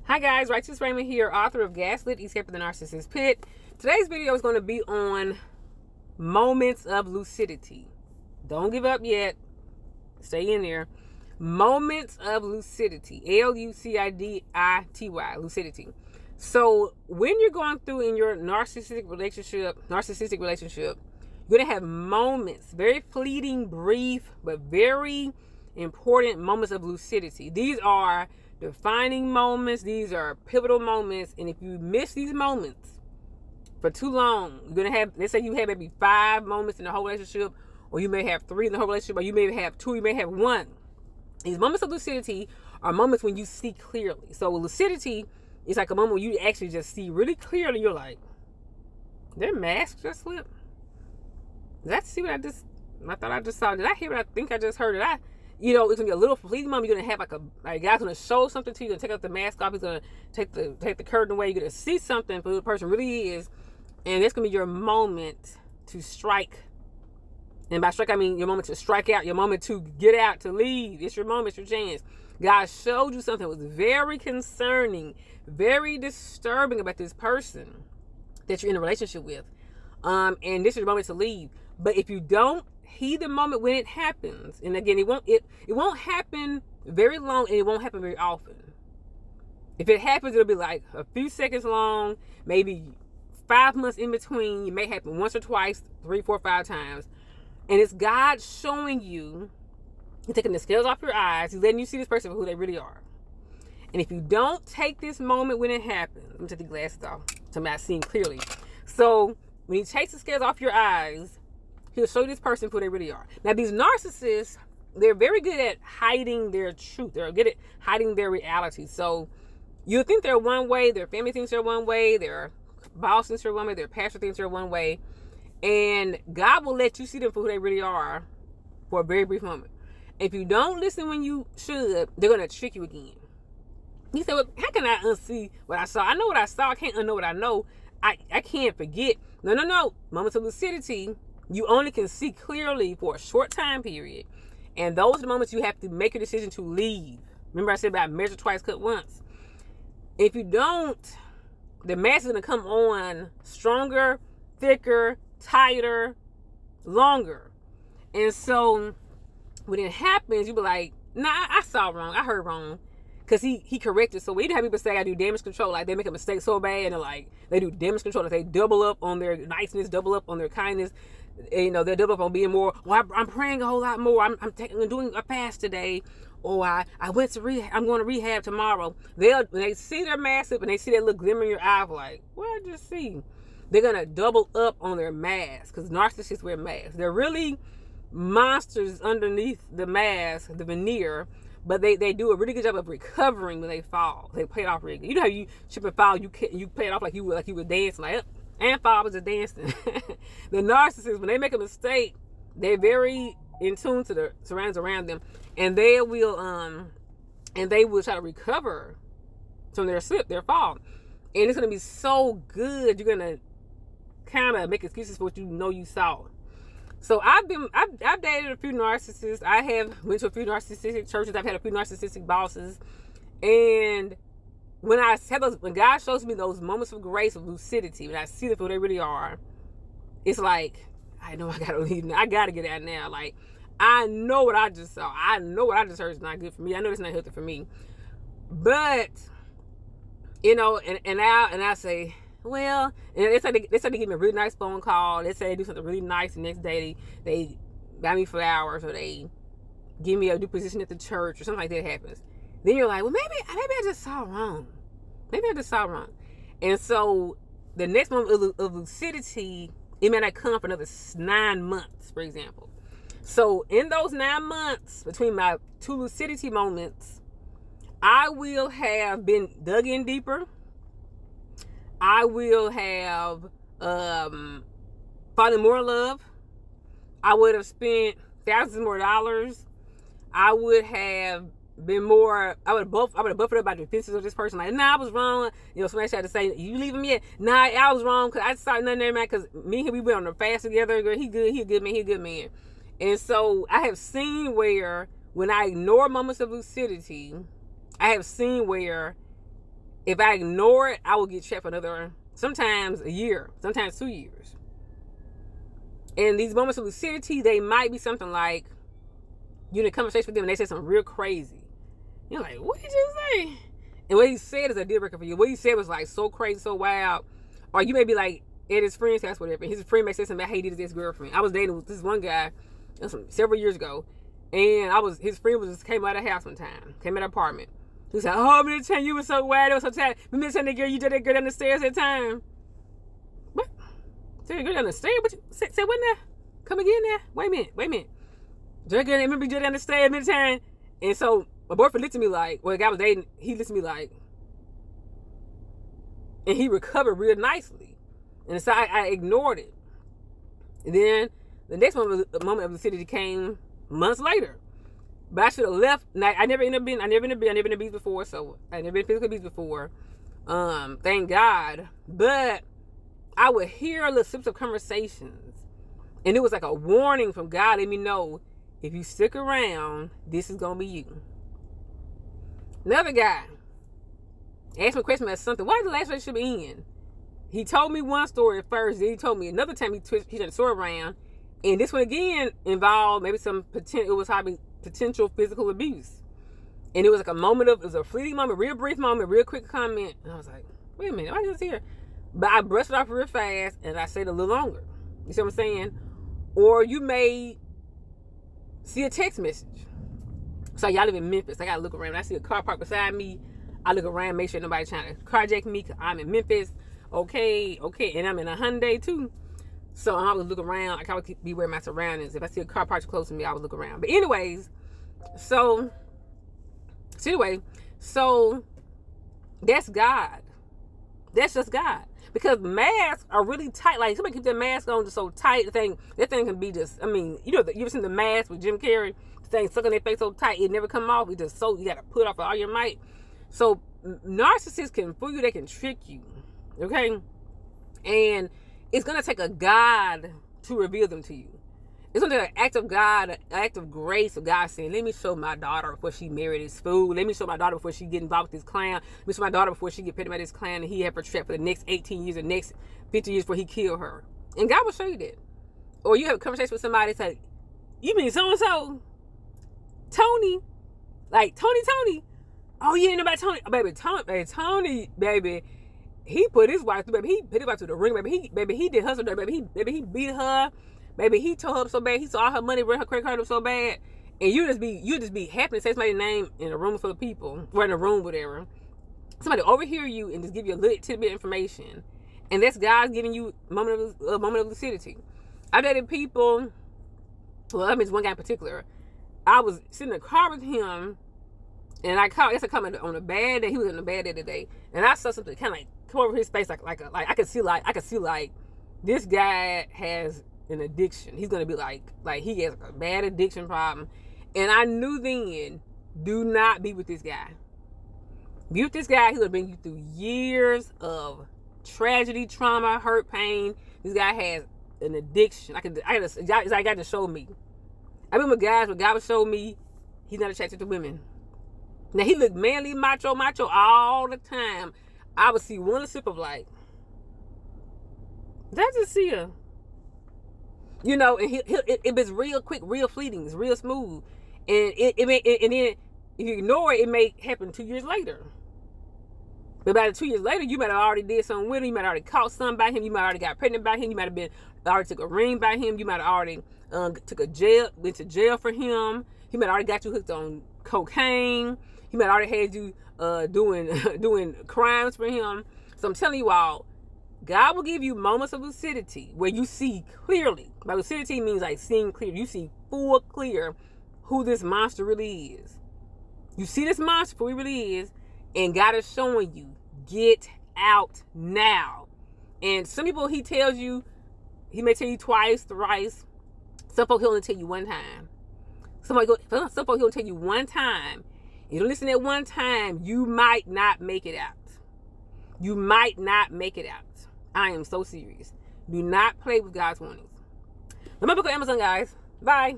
Hi guys, Righteous Raymond here, author of Gaslit, Escape from the Narcissist's Pit. Today's video is going to be on moments of lucidity. Don't give up yet. Stay in there. Moments of lucidity. Lucidity. Lucidity. So when you're going through in your narcissistic relationship, you're going to have moments, very fleeting, brief, but very important moments of lucidity. These are defining moments. These are pivotal moments. And if you miss these moments for too long, you're going to have, let's say you have maybe 5 moments in the whole relationship, or you may have 3 in the whole relationship, or you may have 2, you may have 1. These moments of lucidity are moments when you see clearly. So lucidity is like a moment where you actually just see really clearly. You're like, their mask just slipped. Did I see what I thought I just saw? Did I hear what I think I just heard? It's going to be a little fleeting moment. You're going to have like a guy's going to show something to you. You're going to take out the mask off. He's going to take the curtain away. You're going to see something for who the person really is. And it's going to be your moment to strike. And by strike, I mean your moment to strike out, your moment to get out, to leave. It's your moment, it's your chance. God showed you something that was very concerning, very disturbing about this person that you're in a relationship with. And this is your moment to leave. But if you don't heed the moment when it happens, and again, it won't happen very long, and it won't happen very often. If it happens, it'll be like a few seconds long, maybe 5 months in between. It may happen once or twice, 3, 4, 5 times. And it's God showing you, He's taking the scales off your eyes. He's letting you see this person for who they really are. And if you don't take this moment when it happens, let me take the glasses off so I'm not seeing clearly. So when He takes the scales off your eyes, He'll show you this person for who they really are. Now, these narcissists, they're very good at hiding their truth. They're good at hiding their reality. So you think they're one way, their family thinks they're one way, their boss thinks they're one way, their pastor thinks they're one way. And God will let you see them for who they really are for a very brief moment. If you don't listen when you should, they're going to trick you again. You say, well, how can I unsee what I saw? I know what I saw. I can't unknow what I know. I can't forget. No. Moments of lucidity, you only can see clearly for a short time period. And those are the moments you have to make a decision to leave. Remember I said about measure twice, cut once. If you don't, the mask is going to come on stronger, thicker, tighter, longer. And so when it happens, you be like, nah, I saw wrong. I heard wrong. Because he corrected. So we have people say I do damage control. Like they make a mistake so bad and they do damage control. Like they double up on their niceness, double up on their kindness. And, they'll double up on being more, I'm praying a whole lot more. I'm doing a fast today. Or I went to rehab. I'm going to rehab tomorrow. When they see their mask up and they see that little glimmer in your eye, like, what did I just see? They're going to double up on their mask because narcissists wear masks. They're really monsters underneath the mask, the veneer, but they do a really good job of recovering when they fall. They play it off really good. You know how you trip and fall, you play it off like you were dancing, like, and fall was just dancing. The narcissists, when they make a mistake, they're very in tune to the surroundings around them, and they will try to recover from their slip, their fall. And it's going to be so good, you're going to kind of make excuses for what you know you saw. So I've dated a few narcissists. I have went to a few narcissistic churches. I've had a few narcissistic bosses. And when God shows me those moments of grace, of lucidity, when I see them for what they really are, it's like, I know I gotta leave now. I gotta get out now. Like, I know what I just saw. I know what I just heard is not good for me. I know it's not healthy for me. But, and I say, well, and they say they give me a really nice phone call. They say they do something really nice the next day. They buy me flowers, or they give me a new position at the church, or something like that happens. Then you're like, well, maybe I just saw wrong. Maybe I just saw wrong. And so the next moment of lucidity, it may not come for another 9 months, for example. So in those 9 months between my 2 lucidity moments, I will have been dug in deeper. I will have fallen more in love. I would have spent thousands more dollars. I would have been more. I would have buffered up by the defenses of this person. Like, nah, I was wrong. Somebody tried to say, you leave him yet? Nah, I was wrong because I saw nothing there, man. Because me and him, we went on a fast together. He good. He a good man. He a good man. And so I have seen where when I ignore moments of lucidity, I have seen where If I ignore it, I will get checked for another, sometimes a year, sometimes 2 years. And these moments of lucidity, they might be something like, you're in a conversation with them and they say something real crazy. You're like, what did you say? And what he said is a deal breaker for you. What he said was like so crazy, so wild. Or you may be like at his friend's house, whatever. His friend may say something about how he did his ex-girlfriend. I was dating with this one guy several years ago. And his friend just came out of the house one time. Came out of the apartment. He said, oh, I'm gonna tell you, was so wild, it was so tired. Remember telling that girl you did that girl down the stairs that time? What? Tell that girl down the stairs? What you say what now? Come again now? Wait a minute. That girl, remember you did down the stairs many times? And so my boyfriend looked at me like, well, the guy was dating, he looked at me like, and he recovered real nicely. And so I ignored it. And then the next moment of lucidity came months later. But I should have left. I never been abused before, so I never been physically abused before. Thank God. But I would hear little snips of conversations. And it was like a warning from God, let me know, if you stick around, this is gonna be you. Another guy asked me a question about something. Why did the last relationship end? He told me one story at first, then he told me another time he turned the story around. And this one again involved maybe potential physical abuse. And it was like it was a fleeting moment, real brief moment, real quick comment. And I was like, wait a minute, why is this here? But I brushed it off real fast and I said a little longer. You see what I'm saying? Or you may see a text message. So y'all live in Memphis. I gotta look around. When I see a car parked beside me, I look around, make sure nobody's trying to carjack me, because I'm in Memphis. Okay. And I'm in a Hyundai too. So I always look around. I always be aware of my surroundings. If I see a car parked close to me, I would look around. But anyways, so that's God. That's just God. Because masks are really tight. Like, somebody keep their mask on just so tight. That thing can be just, you ever seen the mask with Jim Carrey? The thing stuck on their face so tight, it never come off. It's just so, you got to put it off with all your might. So narcissists can fool you. They can trick you. Okay? And it's going to take a God to reveal them to you. It's going to take an act of God, an act of grace of God saying, let me show my daughter before she married this fool. Let me show my daughter before she get involved with this clown. Let me show my daughter before she get pregnant by this clown and he have her trapped for the next 18 years or next 50 years before he kill her. And God will show you that. Or you have a conversation with somebody, say, you mean so-and-so? Tony? Like, Tony? Oh, you ain't know about Tony? Oh, Tony, baby. He put his wife through, baby. He put his wife through the ring, baby. He did hustle her, baby. He beat her. Baby, he tore her up so bad. He saw all her money, run her credit card up so bad. And you just be happy to say somebody's name in a room full of people, or in a room, whatever. Somebody overhear you and just give you a little tidbit of information. And that's God giving you a moment of lucidity. I've dated people, well, I mean, one guy in particular. I was sitting in the car with him, and I guess I come on a bad day. He was in a bad day today. And I saw something kind of like come over his face, like I could see like this guy has an addiction. He's gonna be like he has a bad addiction problem. And I knew then, do not be with this guy. Be with this guy, he's gonna bring you through years of tragedy, trauma, hurt, pain. This guy has an addiction. I got to show me. I remember guys when God would show me he's not attracted to women. Now he looked manly, macho all the time. I would see one sip of like, did I just see her? You know, and it was real quick, real fleeting, it's real smooth. And and then if you ignore it, it may happen 2 years later. But about 2 years later, you might have already did something with him. You might have already caught something by him. You might have already got pregnant by him. You might have already took a ring by him. You might have already went to jail for him. He might have already got you hooked on cocaine. He might have already had you doing crimes for him. So I'm telling you all, God will give you moments of lucidity where you see clearly. By lucidity means like seeing clear. You see full clear who this monster really is. You see this monster for who he really is, and God is showing you, get out now. And some people he may tell you twice, thrice. Some folk he'll only tell you one time. Some folk he'll tell you one time. You don't listen at one time, you might not make it out. You might not make it out. I am so serious. Do not play with God's warnings. Remember, go Amazon, guys. Bye.